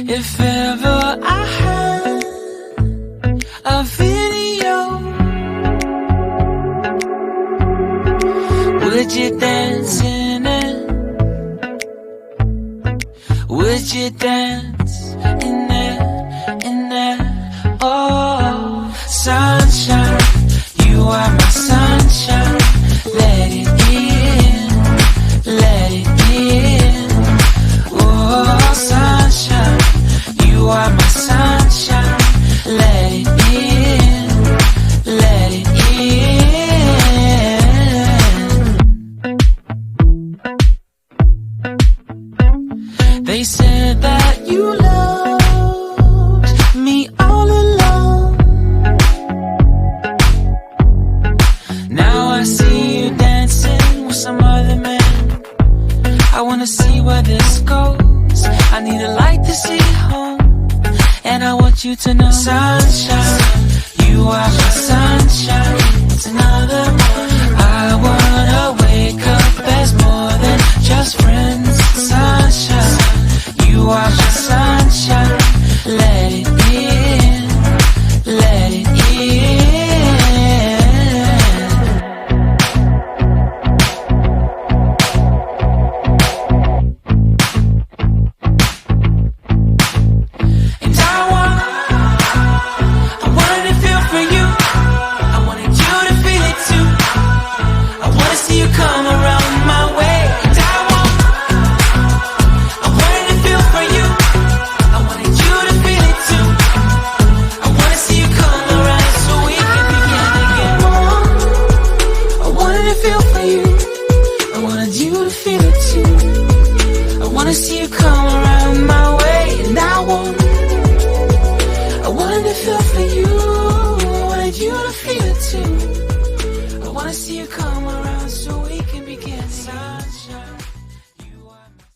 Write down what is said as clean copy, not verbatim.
If ever I had a video, would you dance in it? Would you dance in it, in it? Oh, sunshine, you are my sunshine. Let it in, let it in. Oh, sunshine, you are my sunshine. Let it in, let it in. They said that you loved me all along. Now I see you dancing with some other man. I wanna see where this goes. I need a light to see home, and I want you to know, sunshine, you are my sunshine. It's another one. I wanna wake up as more than just friends. Sunshine, you are my sunshine. Let it in, let it in. And I wanted to feel for you. I wanted you to feel it too. I wanna see you come around my way. And I wanted to feel for you. I wanted you to feel it too. I wanna see you come around so we can begin again. I wanted to feel for you. I wanted you to feel it too. I wanna see you come around my way. And I wanted to feel for you. I wanted you to feel it too. I wanna see you come around so we can begin, sunshine.